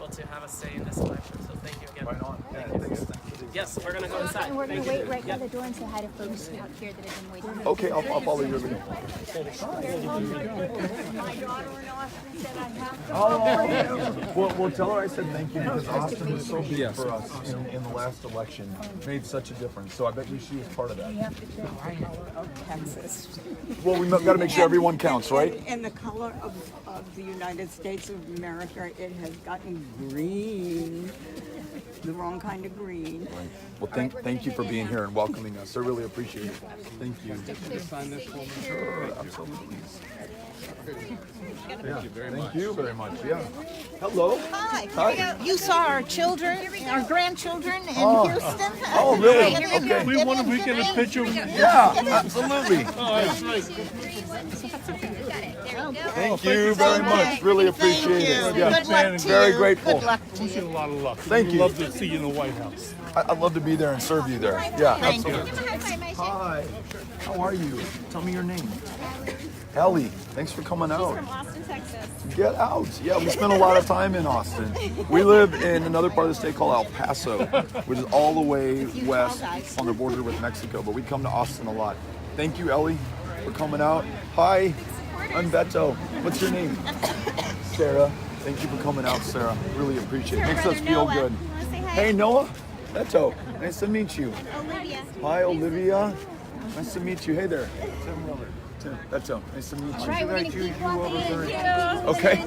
able to have a say in this election. So thank you again. Right on. Yes, we're going to go inside. And we're going to wait right by the door and say hi to folks out here that have been waiting. Okay, I'll follow your lead. My daughter in Austin said I have to. Well, tell her I said thank you because Austin was so big for us in the last election. Made such a difference. So I bet you she was part of that. We have to change the color of Texas. Well, we got to make sure everyone counts, right? And the color of the United States of America, it has gotten green. The wrong kind of green. Right. Well, thank you for being here and welcoming us. I really appreciate it. Thank you. Sure, absolutely. Thank you very much. Yeah. Hello. Hi. Hi. You saw our children, our grandchildren in Houston. Oh, really? Okay. We get a picture. Yeah, absolutely. Oh, that's right. Thank you very much. Really appreciate it. Yeah. Good luck to Very you. grateful. Good luck to Wish you a lot of luck. Thank you. Love to see you in the White House. I'd love to be there and serve you there. Yeah, Thank you. absolutely. Hi. How are you? Tell me your name. Ellie. Thanks for coming out. From Austin, Texas. Get out. Yeah, we spend a lot of time in Austin. We live in another part of the state called El Paso, which is all the way west on the border with Mexico, but we come to Austin a lot. Thank you, Ellie, for coming out. Hi, I'm Beto. What's your name? Sarah. Thank you for coming out, Sarah. Really appreciate it. Makes us feel good. Hey, Noah. Beto. Nice to meet you. Olivia. Hi, Olivia. Nice to meet you. Hey there. Tim. Beto. Nice to meet you. Right, we're going to keep walking. Okay.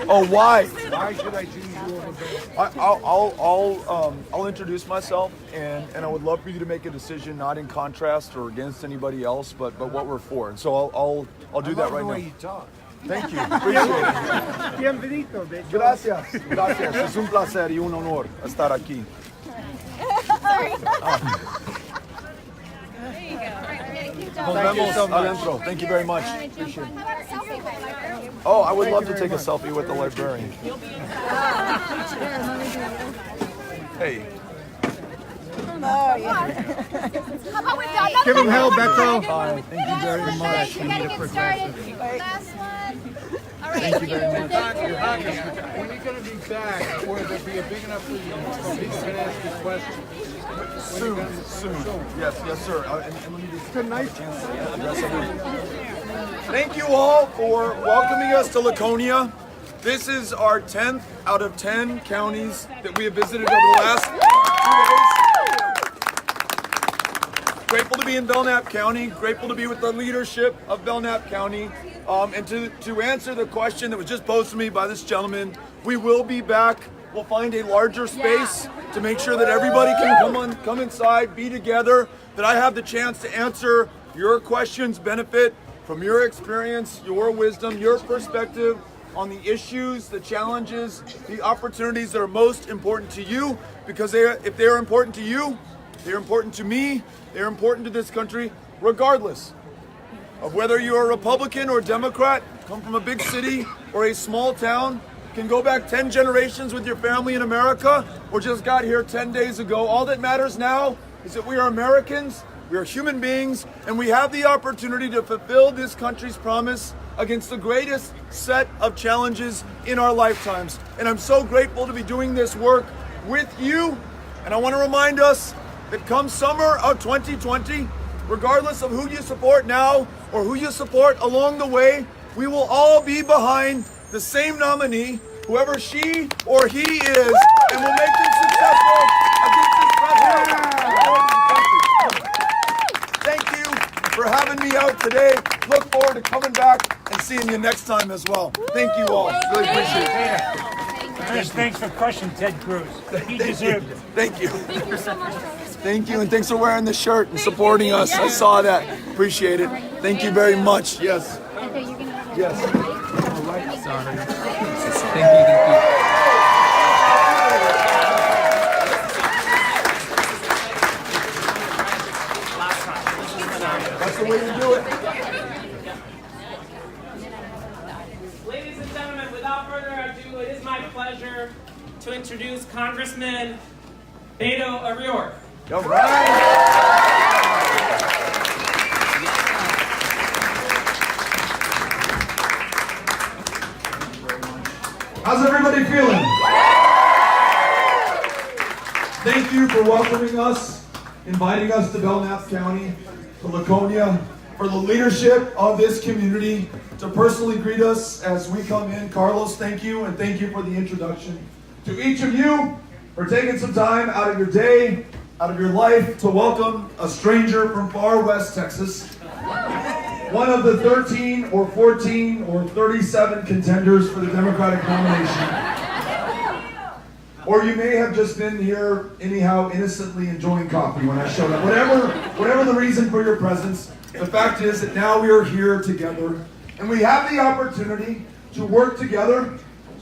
Oh, why? Why should I choose you over I'll introduce myself, and I would love for you to make a decision, not in contrast or against anybody else, but what we're for. And so I'll do that right now. you talk. Thank you. Appreciate it. Bienvenido, Beto. Gracias. Gracias. Es un placer y un honor estar aquí. Nos vemos adentro. Thank you very much. Appreciate it. Oh, I would love to take a selfie with the librarian. Hey. Give him hell, Beto. Hi. Thank you very much. We gotta get started. Last one. All right. Thank you very much. When are you going to be back? Or will there be a big enough lead so people can ask you questions? Soon. Yes, sir. And let me just Good night. Thank you all for welcoming us to Laconia. This is our 10th out of 10 counties that we have visited over the last 2 days. Grateful to be in Belknap County. Grateful to be with the leadership of Belknap County. And to answer the question that was just posed to me by this gentleman, we will be back. We'll find a larger space to make sure that everybody can come inside, be together, that I have the chance to answer your questions, benefit from your experience, your wisdom, your perspective on the issues, the challenges, the opportunities that are most important to you, because if they are important to you, they're important to me, they're important to this country, regardless of whether you're a Republican or Democrat, come from a big city or a small town, can go back 10 generations with your family in America, or just got here 10 days ago. All that matters now is that we are Americans, we are human beings, and we have the opportunity to fulfill this country's promise against the greatest set of challenges in our lifetimes. And I'm so grateful to be doing this work with you. And I want to remind us that come summer of 2020, regardless of who you support now or who you support along the way, we will all be behind the same nominee, whoever she or he is, and will make them successful against this president. Thank you for having me out today. Look forward to coming back and seeing you next time as well. Thank you all. Really appreciate it. Chris, thanks for crushing Ted Cruz. He deserved it. Thank you. Thank you so much. Thank you, and thanks for wearing the shirt and supporting us. I saw that. Appreciate it. Thank you very much. Yes. Yes. All right. Sorry. Thank you. That's the way to do it. Ladies and gentlemen, without further ado, it is my pleasure to introduce Congressman Beto O'Rourke. All right. How's everybody feeling? Thank you for welcoming us, inviting us to Belknap County, to Laconia, for the leadership of this community to personally greet us as we come in. Carlos, thank you, and thank you for the introduction. To each of you for taking some time out of your day, out of your life, to welcome a stranger from far west Texas, one of the 13 or 14 or 37 contenders for the Democratic nomination. Or you may have just been here anyhow innocently enjoying coffee when I showed up. Whatever the reason for your presence, the fact is that now we are here together and we have the opportunity to work together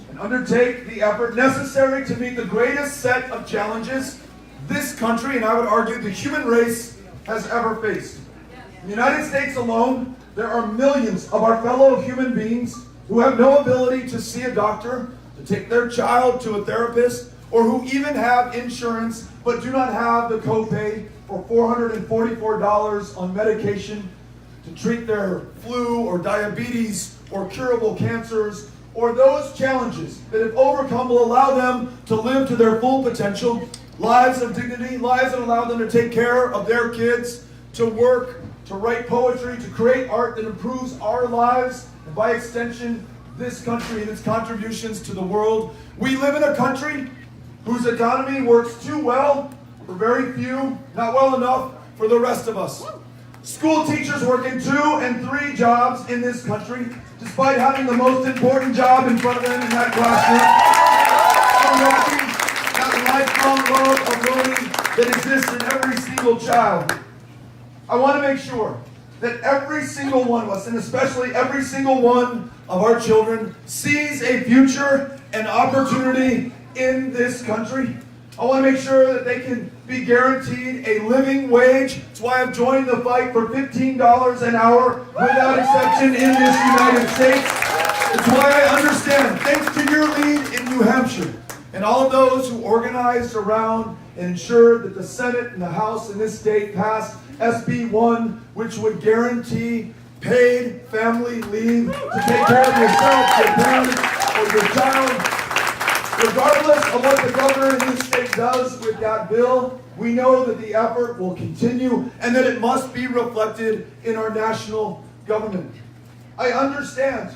and undertake the effort necessary to meet the greatest set of challenges this country, and I would argue the human race, has ever faced. In the United States alone, there are millions of our fellow human beings who have no ability to see a doctor, to take their child to a therapist, or who even have insurance but do not have the copay for $444 on medication to treat their flu or diabetes or curable cancers, or those challenges that if overcome will allow them to live to their full potential, lives of dignity, lives that allow them to take care of their kids, to work, to write poetry, to create art that improves our lives, and by extension, this country and its contributions to the world. We live in a country whose economy works too well for very few, not well enough for the rest of us. School teachers working 2 and 3 jobs in this country, despite having the most important job in front of them in that classroom. Unlocking that lifelong love of learning that exists in every single child. I want to make sure that every single one of us, and especially every single one of our children, sees a future and opportunity in this country. I want to make sure that they can be guaranteed a living wage. That's why I've joined the fight for $15 an hour without exception in this United States. It's why I understand, thanks to your lead in New Hampshire, and all of those who organized around and ensured that the Senate and the House in this state passed SB 1, which would guarantee paid family leave to take care of yourself, your parents, or your child. Regardless of what the governor in this state does with that bill, we know that the effort will continue and that it must be reflected in our national government. I understand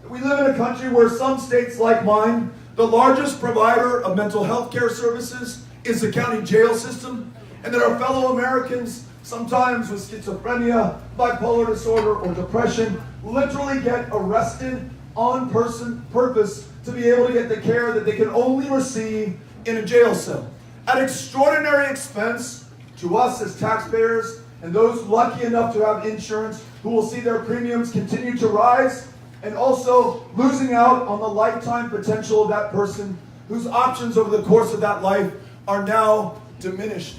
that we live in a country where some states like mine, the largest provider of mental health care services is the county jail system, and that our fellow Americans, sometimes with schizophrenia, bipolar disorder, or depression, literally get arrested on purpose to be able to get the care that they can only receive in a jail cell. At extraordinary expense to us as taxpayers and those lucky enough to have insurance who will see their premiums continue to rise, and also losing out on the lifetime potential of that person whose options over the course of that life are now diminished.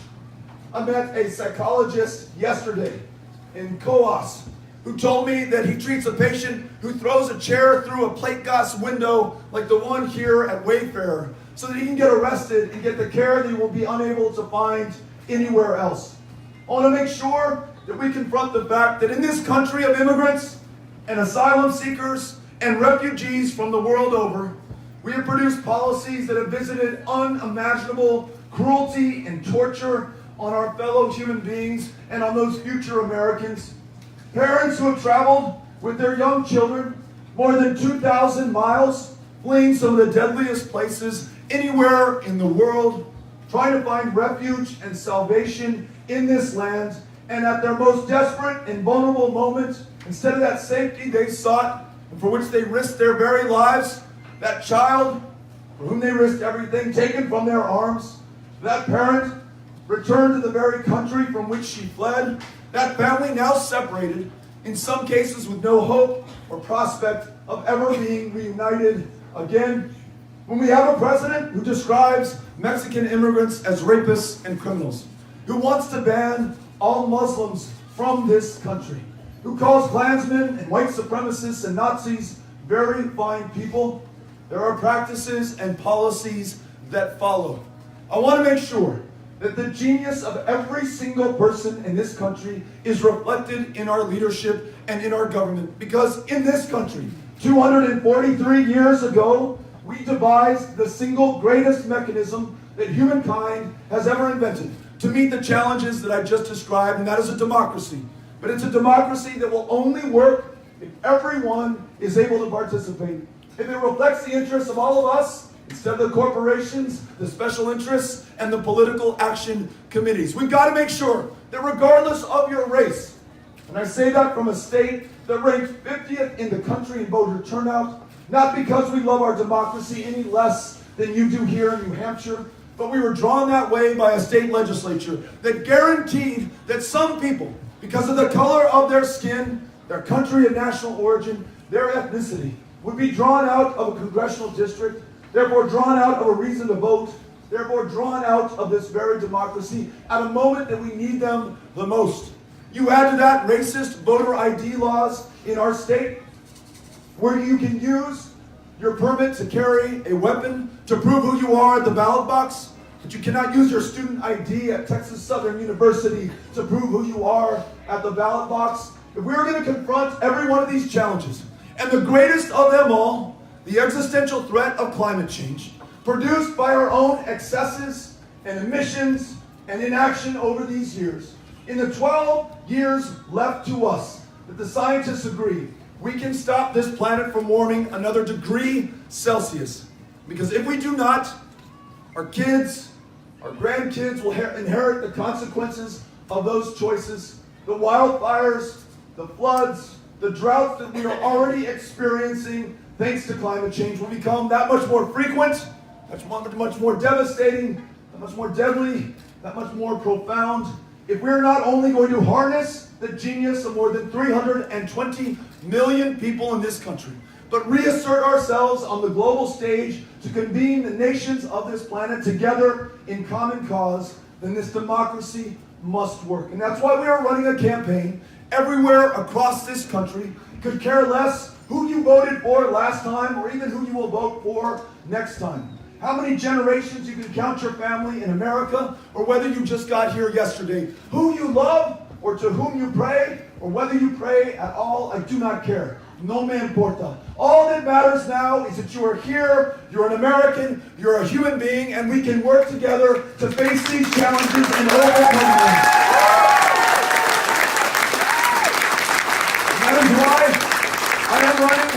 I met a psychologist yesterday in Coas who told me that he treats a patient who throws a chair through a plate glass window like the one here at Wayfair so that he can get arrested and get the care that he will be unable to find anywhere else. I want to make sure that we confront the fact that in this country of immigrants and asylum seekers and refugees from the world over, we have produced policies that have visited unimaginable cruelty and torture on our fellow human beings and on those future Americans. Parents who have traveled with their young children more than 2,000 miles, fleeing some of the deadliest places anywhere in the world, trying to find refuge and salvation in this land, and at their most desperate and vulnerable moment, instead of that safety they sought and for which they risked their very lives, that child for whom they risked everything taken from their arms, that parent returned to the very country from which she fled, that family now separated, in some cases with no hope or prospect of ever being reunited again. When we have a president who describes Mexican immigrants as rapists and criminals, who wants to ban all Muslims from this country, who calls Klansmen and white supremacists and Nazis very fine people, there are practices and policies that follow. I want to make sure that the genius of every single person in this country is reflected in our leadership and in our government. Because in this country, 243 years ago, we devised the single greatest mechanism that humankind has ever invented to meet the challenges that I just described, and that is a democracy. But it's a democracy that will only work if everyone is able to participate. If it reflects the interests of all of us, instead of the corporations, the special interests, and the political action committees. We've got to make sure that regardless of your race, and I say that from a state that ranked 50th in the country in voter turnout, not because we love our democracy any less than you do here in New Hampshire, but we were drawn that way by a state legislature that guaranteed that some people, because of the color of their skin, their country and national origin, their ethnicity, would be drawn out of a congressional district, therefore drawn out of a reason to vote, therefore drawn out of this very democracy at a moment that we need them the most. You add to that racist voter ID laws in our state, where you can use your permit to carry a weapon to prove who you are at the ballot box, but you cannot use your student ID at Texas Southern University to prove who you are at the ballot box. If we are going to confront every one of these challenges, and the greatest of them all, the existential threat of climate change, produced by our own excesses and emissions and inaction over these years, in the 12 years left to us, that the scientists agree, we can stop this planet from warming another degree Celsius. Because if we do not, our kids, our grandkids will inherit the consequences of those choices. The wildfires, the floods, the droughts that we are already experiencing thanks to climate change will become that much more frequent, much more devastating, that much more deadly, that much more profound. If we're not only going to harness the genius of more than 320 million people in this country, but reassert ourselves on the global stage to convene the nations of this planet together in common cause, then this democracy must work. And that's why we are running a campaign everywhere across this country. Could care less who you voted for last time or even who you will vote for next time. How many generations you can count your family in America, or whether you just got here yesterday. Who you love, or to whom you pray, or whether you pray at all, I do not care. No me importa. All that matters now is that you are here, you're an American, you're a human being, and we can work together to face these challenges and overcome them. That is why I am running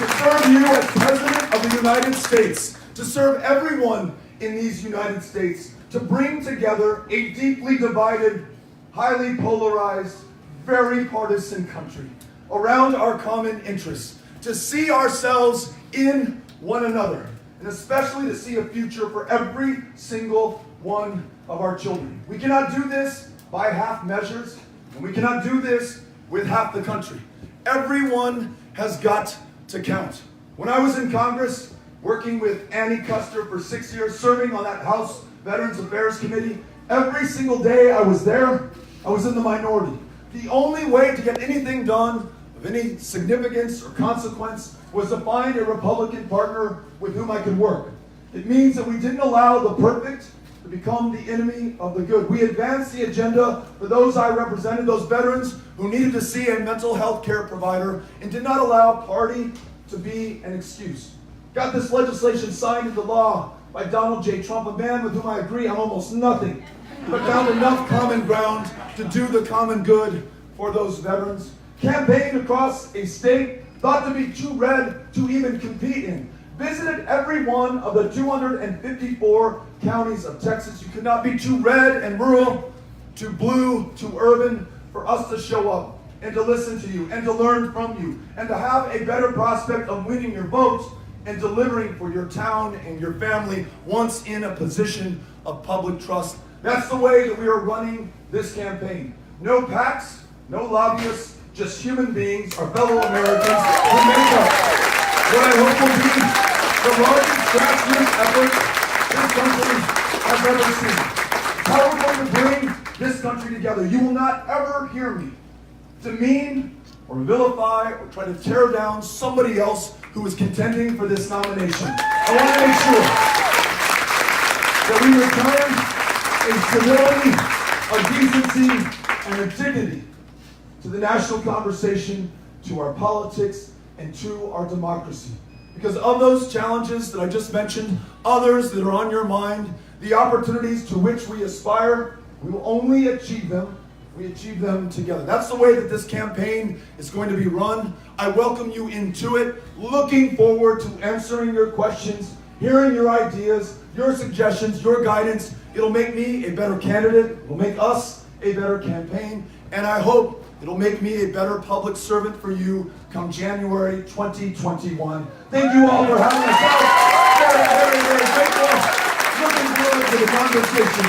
to serve you as President of the United States, to serve everyone in these United States, to bring together a deeply divided, highly polarized, very partisan country around our common interests, to see ourselves in one another, and especially to see a future for every single one of our children. We cannot do this by half measures, and we cannot do this with half the country. Everyone has got to count. When I was in Congress, working with Annie Custer for 6 years, serving on that House Veterans Affairs Committee, every single day I was there, I was in the minority. The only way to get anything done of any significance or consequence was to find a Republican partner with whom I could work. It means that we didn't allow the perfect to become the enemy of the good. We advanced the agenda for those I represented, those veterans who needed to see a mental health care provider, and did not allow party to be an excuse. Got this legislation signed into law by Donald J. Trump, a man with whom I agree on almost nothing, but found enough common ground to do the common good for those veterans. Campaigned across a state thought to be too red to even compete in. Visited every one of the 254 counties of Texas. You could not be too red and rural, too blue, too urban for us to show up and to listen to you and to learn from you and to have a better prospect of winning your vote and delivering for your town and your family once in a position of public trust. That's the way that we are running this campaign. No PACs, no lobbyists, just human beings, our fellow Americans, who make up what I hope will be the largest grassroots effort this country has ever seen. How we're going to bring this country together. You will not ever hear me demean or vilify or try to tear down somebody else who is contending for this nomination. I want to make sure that we return a civility, a decency, and a dignity to the national conversation, to our politics, and to our democracy. Because of those challenges that I just mentioned, others that are on your mind, the opportunities to which we aspire, we will only achieve them. We achieve them together. That's the way that this campaign is going to be run. I welcome you into it. Looking forward to answering your questions, hearing your ideas, your suggestions, your guidance. It'll make me a better candidate. It'll make us a better campaign. And I hope it'll make me a better public servant for you come January 2021. Thank you all for having us out. Very, very grateful. Looking forward to the conversation.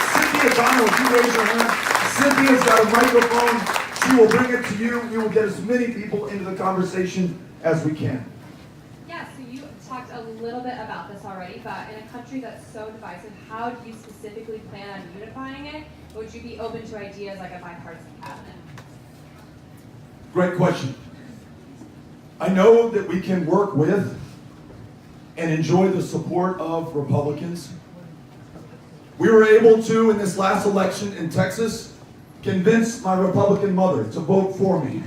Cynthia Donald, if you raise your hand. Cynthia's got a microphone. She will bring it to you. We will get as many people into the conversation as we can. Yeah, so you talked a little bit about this already, but in a country that's so divisive, how do you specifically plan on unifying it? Would you be open to ideas like a bipartisan cabinet? Great question. I know that we can work with and enjoy the support of Republicans. We were able to, in this last election in Texas, convince my Republican mother to vote for me.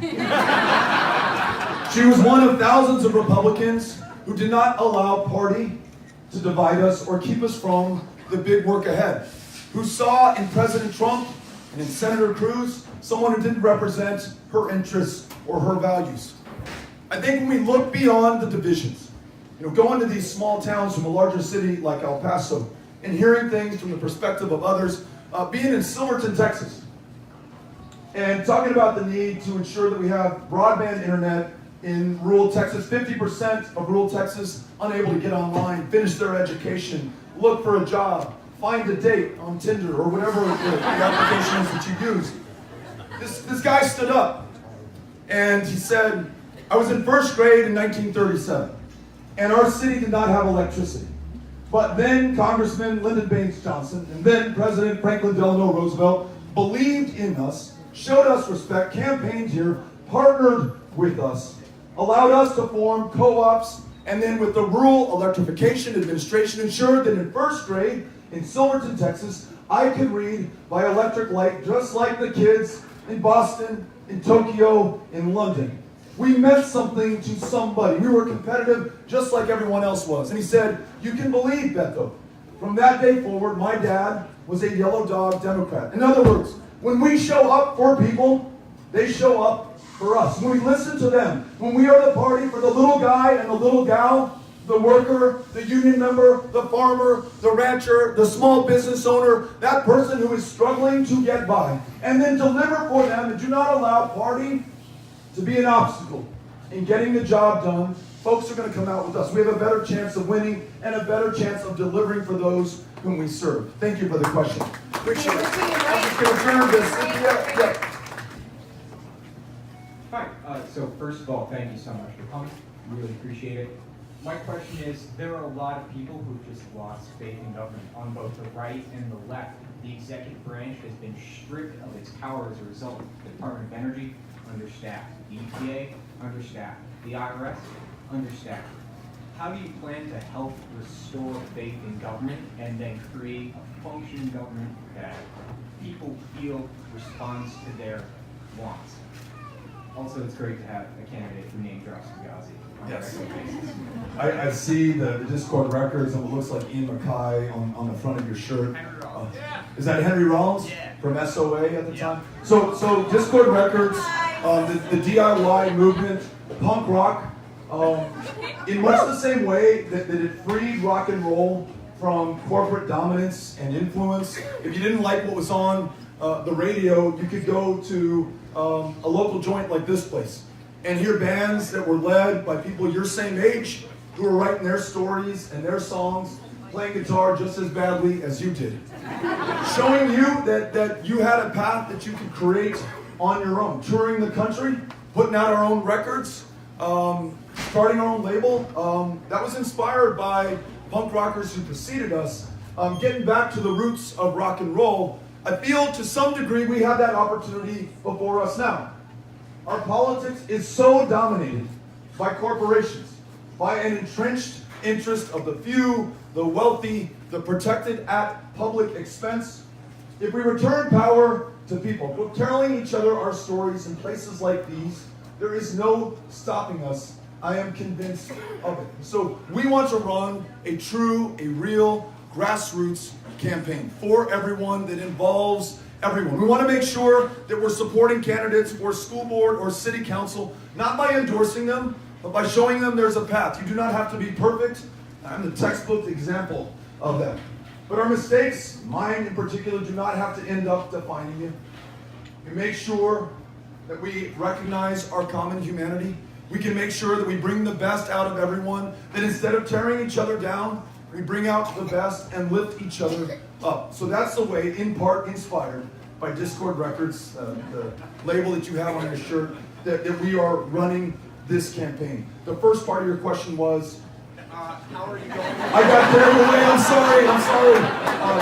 She was one of thousands of Republicans who did not allow party to divide us or keep us from the big work ahead, who saw in President Trump and in Senator Cruz someone who didn't represent her interests or her values. I think when we look beyond the divisions, going to these small towns from a larger city like El Paso and hearing things from the perspective of others, being in Silverton, Texas, and talking about the need to ensure that we have broadband internet in rural Texas. 50% of rural Texas unable to get online, finish their education, look for a job, find a date on Tinder or whatever the application is that you use. This guy stood up and he said, I was in first grade in 1937 and our city did not have electricity. But then Congressman Lyndon Baines Johnson and then President Franklin Delano Roosevelt believed in us, showed us respect, campaigned here, partnered with us, allowed us to form co-ops, and then with the Rural Electrification Administration ensured that in first grade in Silverton, Texas, I could read by electric light just like the kids in Boston, in Tokyo, in London. We meant something to somebody. We were competitive just like everyone else was. And he said, you can believe, Beto. From that day forward, my dad was a yellow dog Democrat. In other words, when we show up for people, they show up for us. When we listen to them, when we are the party for the little guy and the little gal, the worker, the union member, the farmer, the rancher, the small business owner, that person who is struggling to get by, and then deliver for them and do not allow party to be an obstacle in getting the job done, folks are going to come out with us. We have a better chance of winning and a better chance of delivering for those whom we serve. Thank you for the question. Appreciate it. I'm just going to turn this. Yeah. Hi. So first of all, thank you so much for coming. Really appreciate it. My question is, there are a lot of people who've just lost faith in government on both the right and the left. The executive branch has been stripped of its power as a result. The Department of Energy, understaffed. The EPA, understaffed. The IRS, understaffed. How do you plan to help restore faith in government and then create a functioning government that people feel responds to their wants? Also, it's great to have a candidate who name drops Fugazi on a regular basis. I see the Discord records and it looks like Ian Mackay on the front of your shirt. Is that Henry Rollins? From SOA at the time? So Discord records, the DIY movement, punk rock, in much the same way that it freed rock and roll from corporate dominance and influence. If you didn't like what was on the radio, you could go to a local joint like this place and hear bands that were led by people your same age who were writing their stories and their songs, playing guitar just as badly as you did. Showing you that you had a path that you could create on your own. Touring the country, putting out our own records, starting our own label. That was inspired by punk rockers who preceded us. Getting back to the roots of rock and roll, I feel to some degree we have that opportunity before us now. Our politics is so dominated by corporations, by an entrenched interest of the few, the wealthy, the protected at public expense. If we return power to people, telling each other our stories in places like these, there is no stopping us I am convinced of it. So we want to run a true, a real grassroots campaign for everyone that involves everyone. We want to make sure that we're supporting candidates for school board or city council, not by endorsing them, but by showing them there's a path. You do not have to be perfect. I'm the textbook example of that. But our mistakes, mine in particular, do not have to end up defining you. We make sure that we recognize our common humanity. We can make sure that we bring the best out of everyone, that instead of tearing each other down, we bring out the best and lift each other up. So that's the way, in part inspired by Discord Records, the label that you have on your shirt, that we are running this campaign. The first part of your question was, How are you going? I got carried away, I'm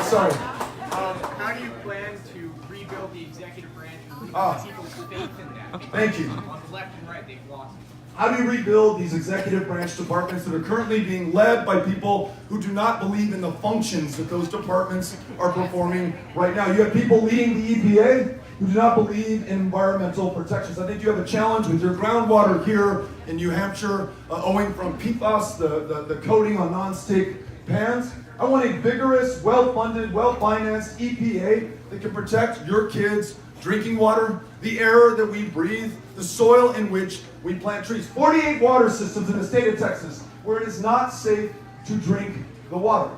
sorry. How do you plan to rebuild the executive branch and rebuild people's faith in that? Thank you. On the left and right, they've lost it. How do you rebuild these executive branch departments that are currently being led by people who do not believe in the functions that those departments are performing right now? You have people leading the EPA who do not believe in environmental protections. I think you have a challenge with your groundwater here in New Hampshire, owing from PFAS, the coating on non-stick pans. I want a vigorous, well-funded, well-financed EPA that can protect your kids' drinking water, the air that we breathe, the soil in which we plant trees. 48 water systems in the state of Texas where it is not safe to drink the water.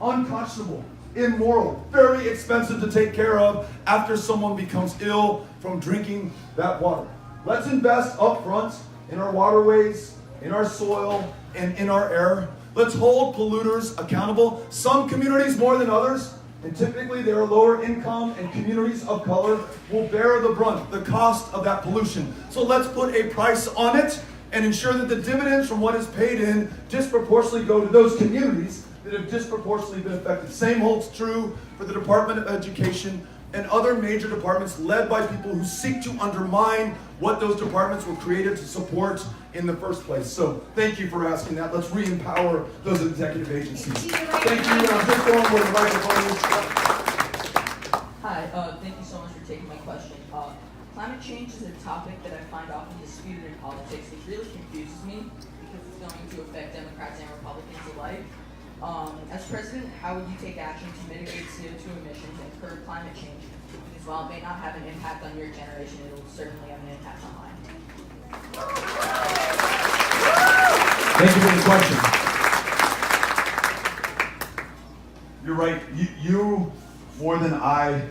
Unconscionable, immoral, very expensive to take care of after someone becomes ill from drinking that water. Let's invest up front in our waterways, in our soil, and in our air. Let's hold polluters accountable. Some communities more than others, and typically they are lower income, and communities of color will bear the brunt, the cost of that pollution. So let's put a price on it and ensure that the dividends from what is paid in disproportionately go to those communities that have disproportionately been affected. Same holds true for the Department of Education and other major departments led by people who seek to undermine what those departments were created to support in the first place. So thank you for asking that. Let's re-empower those executive agencies. Thank you. I'm just going where the microphone is. Hi, thank you so much for taking my question. Climate change is a topic that I find often disputed in politics, which really confuses me because it's going to affect Democrats and Republicans alike. As president, how would you take action to mitigate CO2 emissions and curb climate change? Because while it may not have an impact on your generation, it will certainly have an impact on mine. Thank you for the question. You're right. You more than I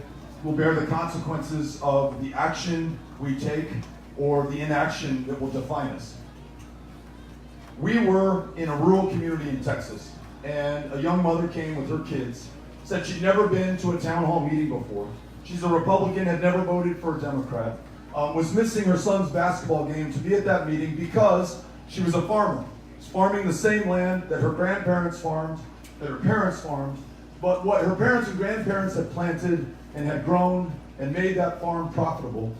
will bear the consequences of the action we take or the inaction that will define us. We were in a rural community in Texas, and a young mother came with her kids, said she'd never been to a town hall meeting before. She's a Republican, had never voted for a Democrat, was missing her son's basketball game to be at that meeting because she was a farmer. She's farming the same land that her grandparents farmed, that her parents farmed, but what her parents and grandparents had planted and had grown and made that farm profitable,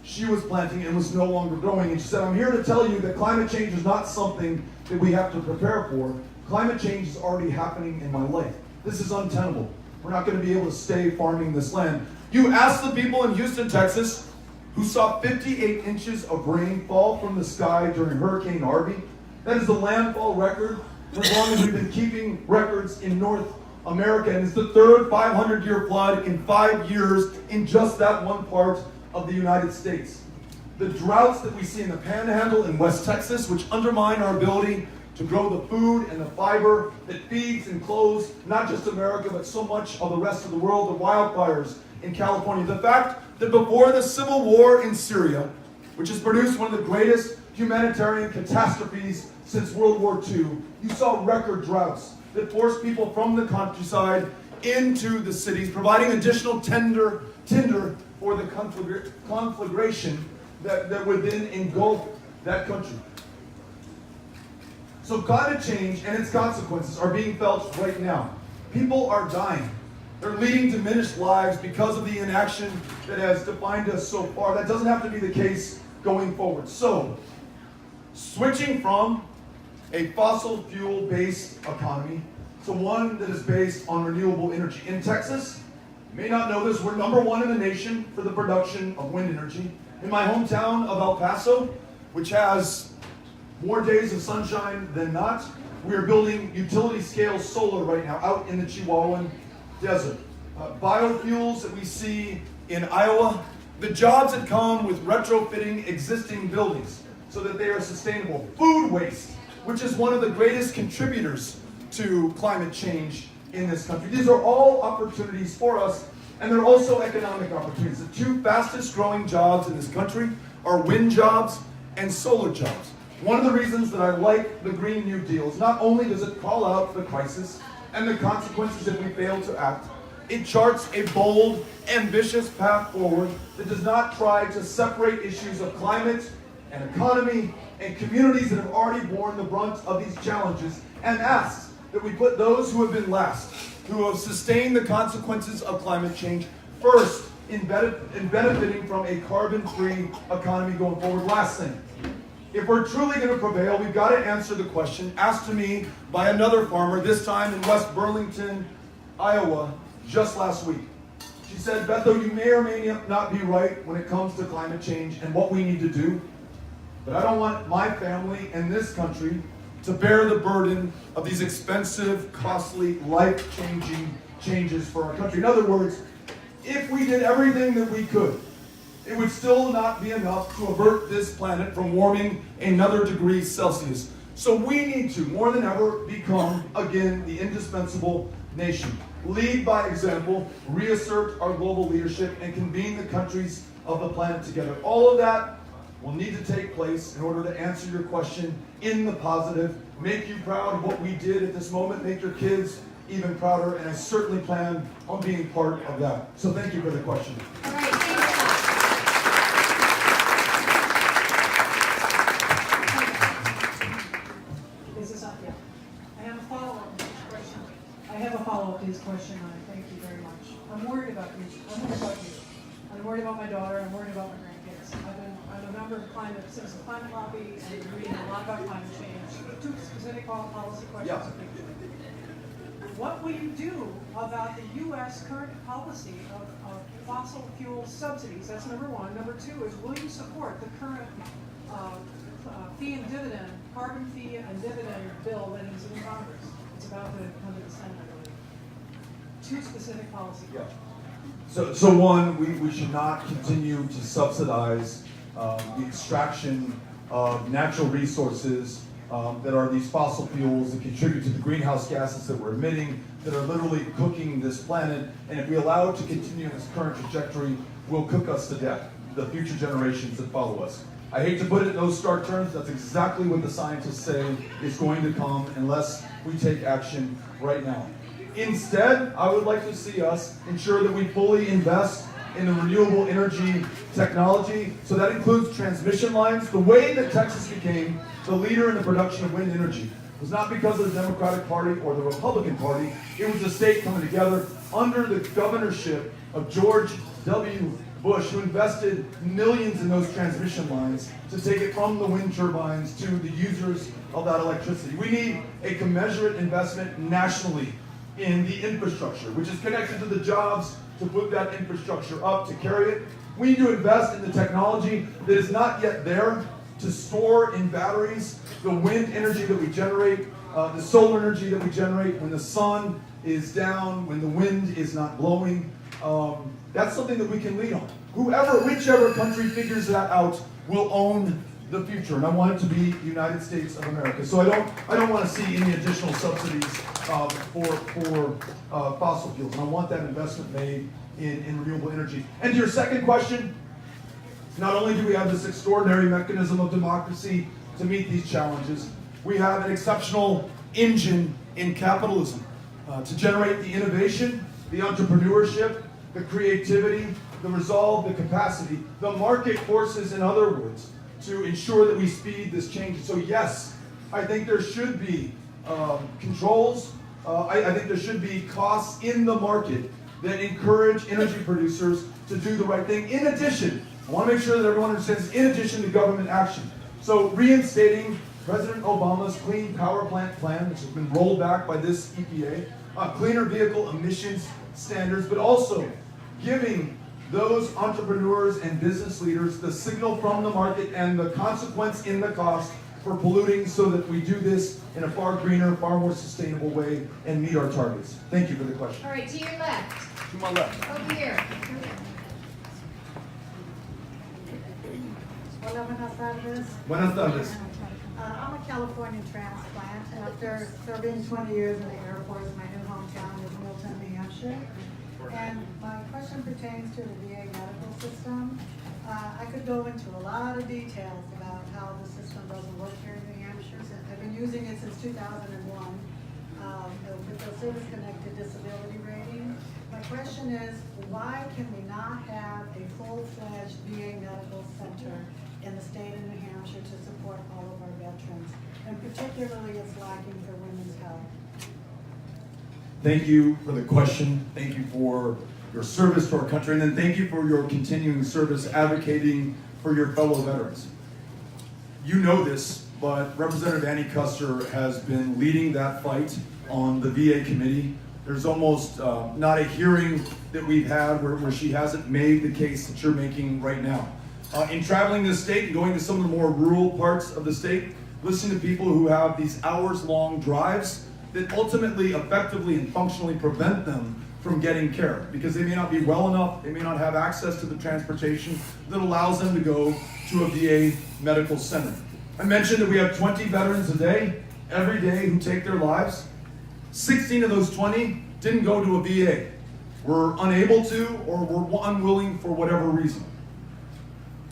she was planting and was no longer growing. And she said, I'm here to tell you that climate change is not something that we have to prepare for. Climate change is already happening in my life. This is untenable. We're not going to be able to stay farming this land. You ask the people in Houston, Texas, who saw 58 inches of rain fall from the sky during Hurricane Harvey. That is the landfall record for as long as we've been keeping records in North America. And it's the third 500-year flood in 5 years in just that one part of the United States. The droughts that we see in the Panhandle in West Texas, which undermine our ability to grow the food and the fiber that feeds and clothes not just America, but so much of the rest of the world, the wildfires in California. The fact that before the civil war in Syria, which has produced one of the greatest humanitarian catastrophes since World War II, you saw record droughts that forced people from the countryside into the cities, providing additional tinder for the conflagration that would then engulf that country. So climate change and its consequences are being felt right now. People are dying. They're leading diminished lives because of the inaction that has defined us so far. That doesn't have to be the case going forward. So, switching from a fossil fuel-based economy to one that is based on renewable energy. In Texas, you may not know this, we're #1 in the nation for the production of wind energy. In my hometown of El Paso, which has more days of sunshine than not. We are building utility scale solar right now out in the Chihuahuan Desert. Biofuels that we see in Iowa, the jobs that come with retrofitting existing buildings so that they are sustainable. Food waste, which is one of the greatest contributors to climate change in this country. These are all opportunities for us, and they're also economic opportunities. The two fastest growing jobs in this country are wind jobs and solar jobs. One of the reasons that I like the Green New Deal is not only does it call out the crisis and the consequences if we fail to act, it charts a bold, ambitious path forward that does not try to separate issues of climate and economy and communities that have already borne the brunt of these challenges, and asks that we put those who have been last, who have sustained the consequences of climate change, first in benefiting from a carbon-free economy going forward. Last thing, if we're truly going to prevail, we've got to answer the question asked to me by another farmer, this time in West Burlington, Iowa, just last week. She said, Beto, you may or may not be right when it comes to climate change and what we need to do, but I don't want my family and this country to bear the burden of these expensive, costly, life-changing changes for our country. In other words, if we did everything that we could, it would still not be enough to avert this planet from warming another degree Celsius. So we need to, more than ever, become, again, the indispensable nation. Lead by example, reassert our global leadership, and convene the countries of the planet together. All of that will need to take place in order to answer your question in the positive, make you proud of what we did at this moment, make your kids even prouder, and I certainly plan on being part of that. So thank you for the question. All right, thank you. This is up, yeah. I have a follow-up to this question. I have a follow-up to this question, and I thank you very much. I'm worried about you. I'm worried about my daughter. I'm worried about my grandkids. I'm a member of the Citizen Climate Lobby, and I've been reading a lot about climate change. Two specific policy questions. Yeah. What will you do about the U.S. current policy of fossil fuel subsidies? That's number one. Number two is, will you support the current fee and dividend, carbon fee and dividend bill that is in Congress? It's about to come to the Senate, I believe. Two specific policy questions. So one, we should not continue to subsidize the extraction of natural resources that are these fossil fuels that contribute to the greenhouse gases that we're emitting, that are literally cooking this planet. And if we allow it to continue in this current trajectory, will cook us to death, the future generations that follow us. I hate to put it in those stark terms, that's exactly what the scientists say is going to come unless we take action right now. Instead, I would like to see us ensure that we fully invest in the renewable energy technology. So that includes transmission lines. The way that Texas became the leader in the production of wind energy was not because of the Democratic Party or the Republican Party. It was the state coming together under the governorship of George W. Bush, who invested millions in those transmission lines to take it from the wind turbines to the users of that electricity. We need a commensurate investment nationally in the infrastructure, which is connected to the jobs to put that infrastructure up, to carry it. We need to invest in the technology that is not yet there to store in batteries the wind energy that we generate, the solar energy that we generate when the sun is down, when the wind is not blowing. That's something that we can lead on. Whichever country figures that out will own the future, and I want it to be the United States of America. So I don't want to see any additional subsidies for fossil fuels, and I want that investment made in renewable energy. And to your second question, not only do we have this extraordinary mechanism of democracy to meet these challenges, we have an exceptional engine in capitalism to generate the innovation, the entrepreneurship, the creativity, the resolve, the capacity, the market forces, in other words, to ensure that we speed this change. So yes, I think there should be controls. I think there should be costs in the market that encourage energy producers to do the right thing. In addition, I want to make sure that everyone understands, in addition to government action. So reinstating President Obama's Clean Power Plant Plan, which has been rolled back by this EPA, cleaner vehicle emissions standards, but also giving those entrepreneurs and business leaders the signal from the market and the consequence in the cost for polluting so that we do this in a far greener, far more sustainable way and meet our targets. Thank you for the question. All right, to your left. To my left. Over here. Hola, buenas tardes. Buenas tardes. I'm a California transplant. After serving 20 years in the Air Force, my new hometown is Milton, New Hampshire. And my question pertains to the VA medical system. I could go into a lot of details about how the system doesn't work here in New Hampshire. I've been using it since 2001 with the service-connected disability rating. My question is, why can we not have a full-fledged VA medical center in the state of New Hampshire to support all of our veterans? And particularly, it's lacking for women's health. Thank you for the question. Thank you for your service to our country, and then thank you for your continuing service advocating for your fellow veterans. You know this, but Representative Annie Custer has been leading that fight on the VA committee. There's almost not a hearing that we've had where she hasn't made the case that you're making right now. In traveling this state and going to some of the more rural parts of the state, listening to people who have these hours-long drives that ultimately, effectively, and functionally prevent them from getting care because they may not be well enough, they may not have access to the transportation that allows them to go to a VA medical center. I mentioned that we have 20 veterans a day, every day, who take their lives. 16 of those 20 didn't go to a VA, were unable to, or were unwilling for whatever reason.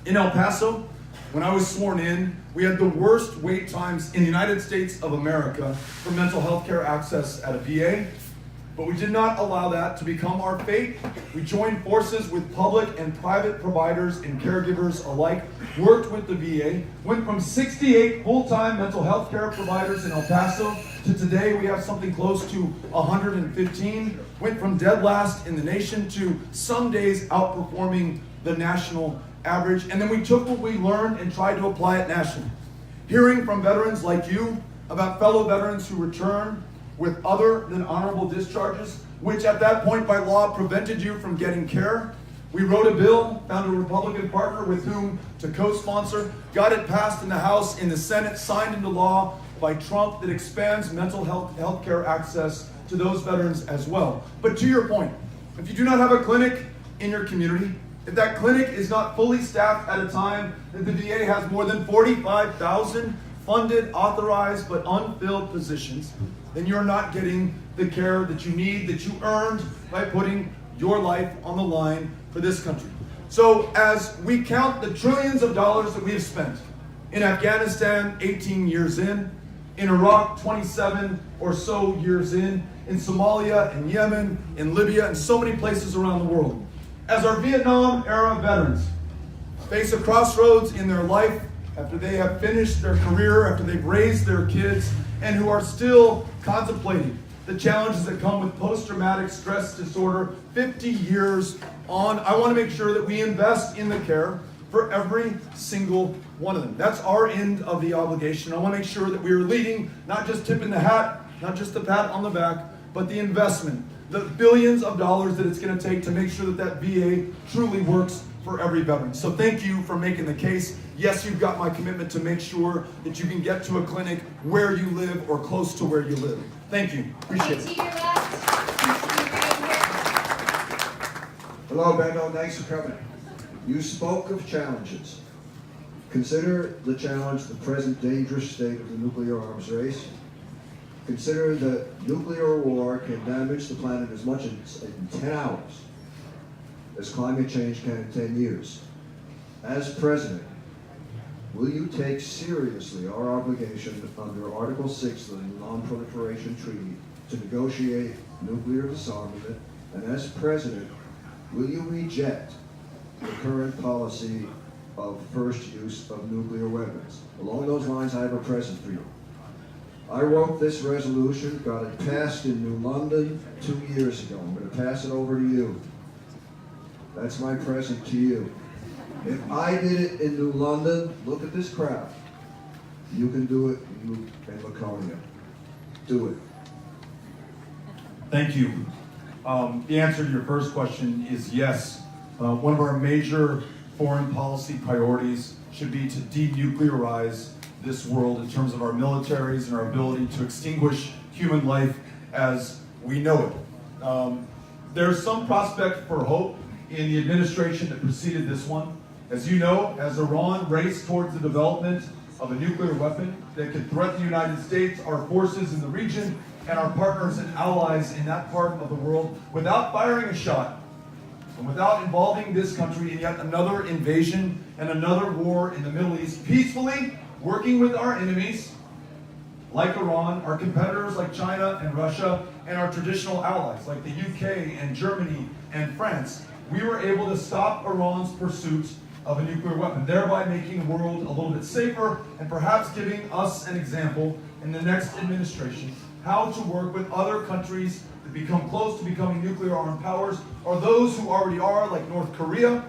In El Paso, when I was sworn in, we had the worst wait times in the United States of America for mental health care access at a VA, but we did not allow that to become our fate. We joined forces with public and private providers and caregivers alike, worked with the VA, went from 68 full-time mental health care providers in El Paso to today we have something close to 115, went from dead last in the nation to some days outperforming the national average, and then we took what we learned and tried to apply it nationally. Hearing from veterans like you about fellow veterans who return with other than honorable discharges, which at that point by law prevented you from getting care. We wrote a bill, found a Republican partner with whom to co-sponsor, got it passed in the House, in the Senate, signed into law by Trump that expands mental health care access to those veterans as well. But to your point, if you do not have a clinic in your community, if that clinic is not fully staffed at a time that the VA has more than 45,000 funded, authorized, but unfilled positions, then you're not getting the care that you need, that you earned by putting your life on the line for this country. So as we count the trillions of dollars that we have spent in Afghanistan 18 years in Iraq 27 or so years in Somalia, in Yemen, in Libya, and so many places around the world, as our Vietnam era veterans face a crossroads in their life after they have finished their career, after they've raised their kids, and who are still contemplating the challenges that come with post-traumatic stress disorder 50 years on, I want to make sure that we invest in the care for every single one of them. That's our end of the obligation. I want to make sure that we are leading, not just tipping the hat, not just the pat on the back, but the investment, the billions of dollars that it's going to take to make sure that that VA truly works for every veteran. So thank you for making the case. Yes, you've got my commitment to make sure that you can get to a clinic where you live or close to where you live. Thank you. Appreciate it. Hello, Beto. Thanks for coming. You spoke of challenges. Consider the challenge, the present dangerous state of the nuclear arms race. Consider that nuclear war can damage the planet as much as in 10 hours as climate change can in 10 years. As president, will you take seriously our obligation under Article 6 of the Non-Proliferation Treaty to negotiate nuclear disarmament? And as president, will you reject the current policy of first use of nuclear weapons? Along those lines, I have a present for you. I wrote this resolution, got it passed in New London 2 years ago. I'm going to pass it over to you. That's my present to you. If I did it in New London, look at this crowd. You can do it, you and Laconia. Do it. Thank you. The answer to your first question is yes. One of our major foreign policy priorities should be to denuclearize this world in terms of our militaries and our ability to extinguish human life as we know it. There's some prospect for hope in the administration that preceded this one. As you know, as Iran raced towards the development of a nuclear weapon that could threaten the United States, our forces in the region, and our partners and allies in that part of the world, without firing a shot, and without involving this country in yet another invasion and another war in the Middle East, peacefully working with our enemies, like Iran, our competitors like China and Russia, and our traditional allies like the UK and Germany and France, we were able to stop Iran's pursuit of a nuclear weapon, thereby making the world a little bit safer and perhaps giving us an example in the next administration how to work with other countries that become close to becoming nuclear armed powers, or those who already are, like North Korea,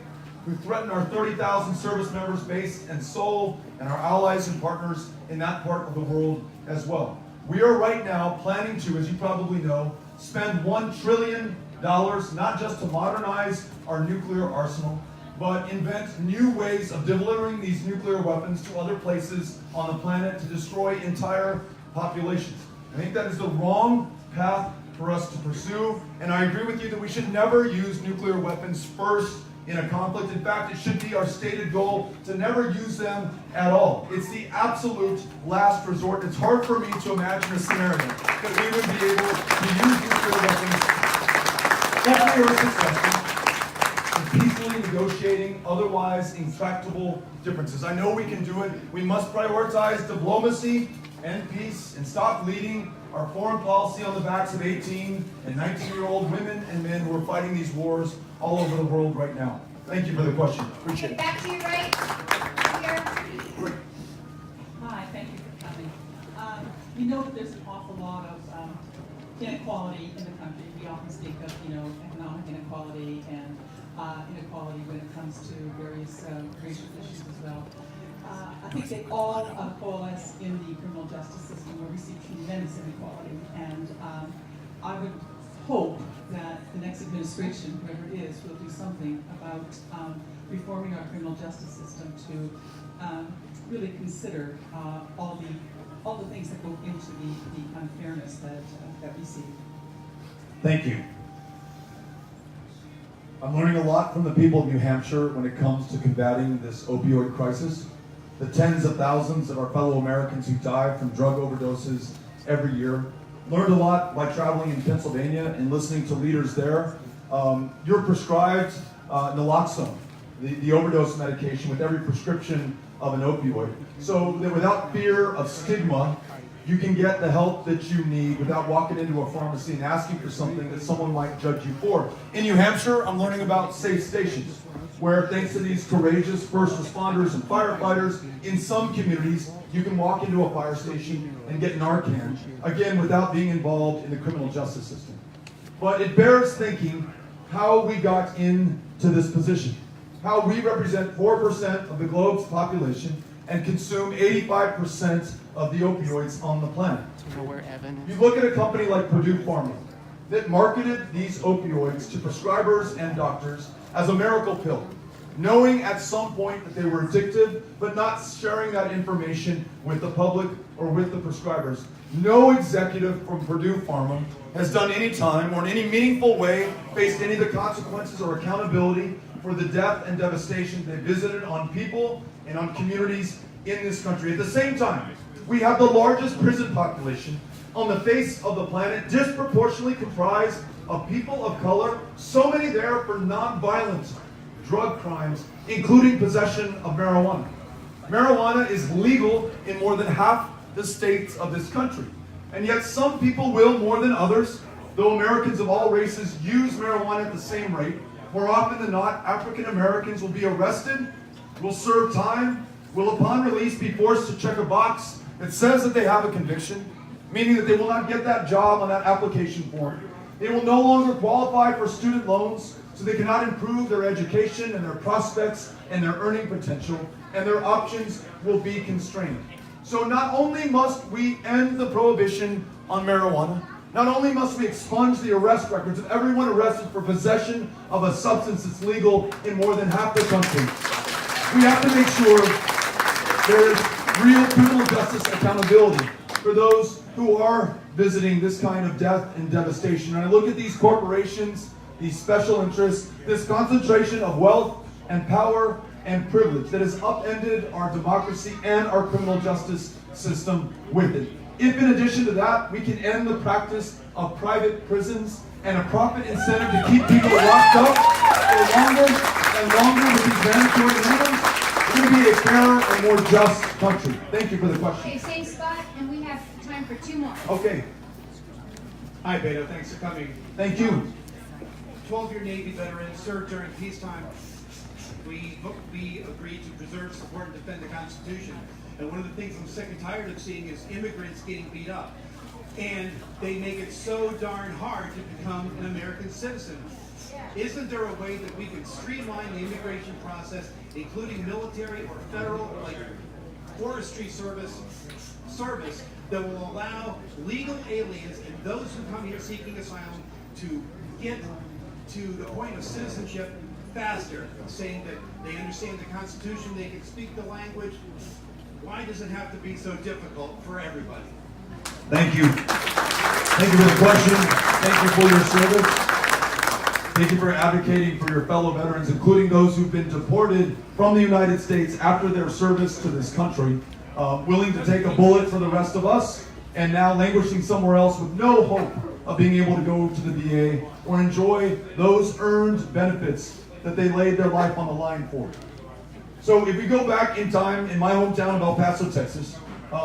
who threaten our 30,000 service members based in Seoul, and our allies and partners in that part of the world as well. We are right now planning to, as you probably know, spend $1 trillion, not just to modernize our nuclear arsenal, but invent new ways of delivering these nuclear weapons to other places on the planet to destroy entire populations. I think that is the wrong path for us to pursue, and I agree with you that we should never use nuclear weapons first in a conflict. In fact, it should be our stated goal to never use them at all. It's the absolute last resort. It's hard for me to imagine a scenario that we would be able to use nuclear weapons if we are successful in peacefully negotiating otherwise intractable differences. I know we can do it. We must prioritize diplomacy and peace and stop leading our foreign policy on the backs of 18 and 19-year-old women and men who are fighting these wars all over the world right now. Thank you for the question. Appreciate it. Back to you, right here. Hi, thank you for coming. We know that there's an awful lot of inequality in the country. We often speak of, economic inequality and inequality when it comes to various racial issues as well. I think they all coalesce in the criminal justice system where we see tremendous inequality, and I would hope that the next administration, whoever it is, will do something about reforming our criminal justice system to really consider all the things that go into the unfairness that we see. Thank you. I'm learning a lot from the people of New Hampshire when it comes to combating this opioid crisis. The tens of thousands of our fellow Americans who die from drug overdoses every year. Learned a lot by traveling in Pennsylvania and listening to leaders there. You're prescribed naloxone, the overdose medication, with every prescription of an opioid. So that without fear of stigma, you can get the help that you need without walking into a pharmacy and asking for something that someone might judge you for. In New Hampshire, I'm learning about safe stations, where thanks to these courageous first responders and firefighters, in some communities, you can walk into a fire station and get Narcan, again, without being involved in the criminal justice system. But it bears thinking how we got into this position, how we represent 4% of the globe's population and consume 85% of the opioids on the planet. You look at a company like Purdue Pharma that marketed these opioids to prescribers and doctors as a miracle pill, knowing at some point that they were addictive, but not sharing that information with the public or with the prescribers. No executive from Purdue Pharma has done any time or in any meaningful way faced any of the consequences or accountability for the death and devastation they visited on people and on communities in this country. At the same time, we have the largest prison population on the face of the planet, disproportionately comprised of people of color, so many there for non-violent drug crimes, including possession of marijuana. Marijuana is legal in more than half the states of this country. And yet some people will more than others, though Americans of all races use marijuana at the same rate. More often than not, African Americans will be arrested, will serve time, will upon release be forced to check a box that says that they have a conviction, meaning that they will not get that job on that application form. They will no longer qualify for student loans, so they cannot improve their education and their prospects and their earning potential, and their options will be constrained. So not only must we end the prohibition on marijuana, not only must we expunge the arrest records of everyone arrested for possession of a substance that's legal in more than half the country, we have to make sure there is real criminal justice accountability for those who are visiting this kind of death and devastation. And I look at these corporations, these special interests, this concentration of wealth and power and privilege that has upended our democracy and our criminal justice system with it. If in addition to that, we can end the practice of private prisons and a profit incentive to keep people locked up for longer and longer with these mandatory minimums, we're going to be a fairer and more just country. Thank you for the question. Okay, same spot, and we have time for 2 more. Okay, Hi, Beto. Thanks for coming. thank you. 12-year Navy veterans served during peacetime. We agreed to preserve, support, and defend the Constitution. And one of the things I'm sick and tired of seeing is immigrants getting beat up. And they make it so darn hard to become an American citizen. Isn't there a way that we can streamline the immigration process, including military or federal, like forestry service that will allow legal aliens and those who come here seeking asylum to get to the point of citizenship faster, saying that they understand the Constitution, they can speak the language? Why does it have to be so difficult for everybody? Thank you. Thank you for the question. Thank you for your service. Thank you for advocating for your fellow veterans, including those who've been deported from the United States after their service to this country, willing to take a bullet for the rest of us, and now languishing somewhere else with no hope of being able to go to the VA or enjoy those earned benefits that they laid their life on the line for. So if we go back in time, in my hometown of El Paso, Texas,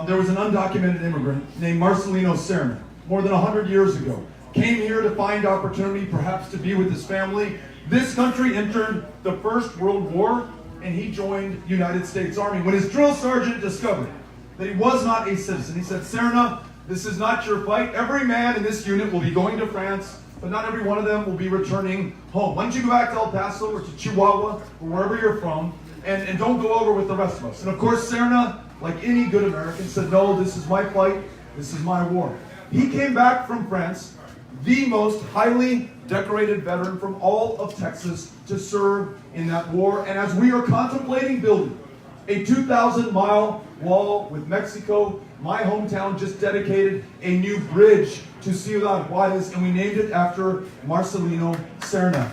there was an undocumented immigrant named Marcelino Serna, more than 100 years ago. Came here to find opportunity, perhaps to be with his family. This country entered the First World War, and he joined the United States Army. When his drill sergeant discovered that he was not a citizen, he said, Serna, this is not your fight. Every man in this unit will be going to France, but not every one of them will be returning home. Why don't you go back to El Paso or to Chihuahua or wherever you're from, and don't go over with the rest of us. And of course, Serna, like any good American, said, no, this is my fight, this is my war. He came back from France, the most highly decorated veteran from all of Texas to serve in that war. And as we are contemplating building a 2,000-mile wall with Mexico, my hometown just dedicated a new bridge to Ciudad Juarez, and we named it after Marcelino Serna.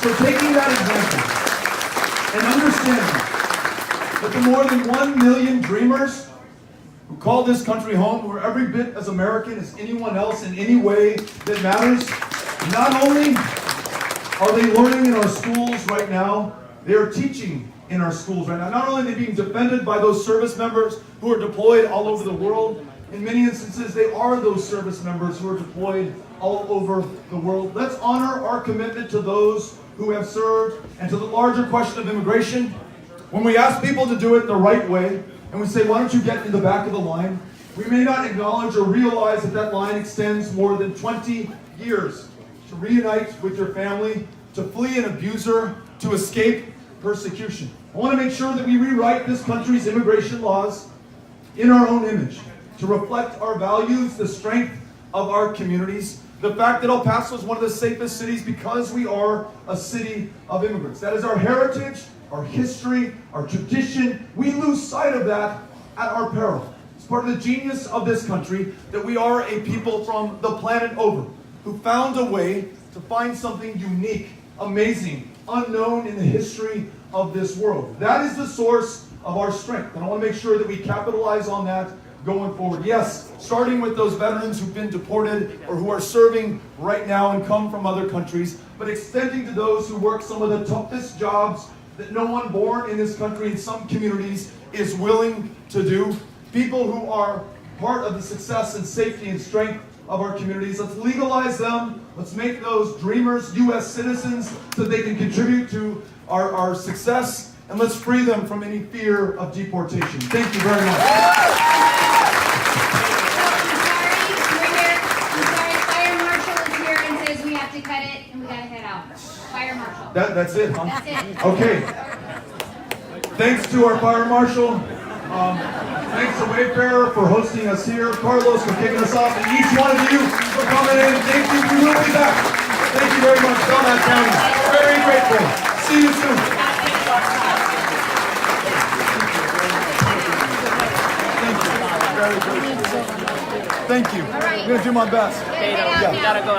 So taking that example and understanding that the more than 1 million dreamers who call this country home, who are every bit as American as anyone else in any way that matters, not only are they learning in our schools right now, they are teaching in our schools right now. Not only are they being defended by those service members who are deployed all over the world, in many instances they are those service members who are deployed all over the world. Let's honor our commitment to those who have served. And to the larger question of immigration, when we ask people to do it the right way, and we say, why don't you get in the back of the line, we may not acknowledge or realize that that line extends more than 20 years to reunite with your family, to flee an abuser, to escape persecution. I want to make sure that we rewrite this country's immigration laws in our own image, to reflect our values, the strength of our communities, the fact that El Paso is one of the safest cities because we are a city of immigrants. That is our heritage, our history, our tradition. We lose sight of that at our peril. It's part of the genius of this country that we are a people from the planet over who found a way to find something unique, amazing, unknown in the history of this world. That is the source of our strength, and I want to make sure that we capitalize on that going forward. Yes, starting with those veterans who've been deported or who are serving right now and come from other countries, but extending to those who work some of the toughest jobs that no one born in this country in some communities is willing to do. People who are part of the success and safety and strength of our communities. Let's legalize them. Let's make those dreamers U.S. citizens so that they can contribute to our success. And let's free them from any fear of deportation. Thank you very much. Fire Marshal is here and says we have to cut it and we gotta head out. Fire Marshal. That's it, huh? That's it. Okay. Thanks to our Fire Marshal. Thanks to Wayfarer for hosting us here. Carlos for kicking us off. And each one of you for coming in. Thank you. We will be back. Thank you very much, Belknap County. Very grateful. See you soon. very grateful. Thank you. I'm going to do my best. Beto, you gotta go out.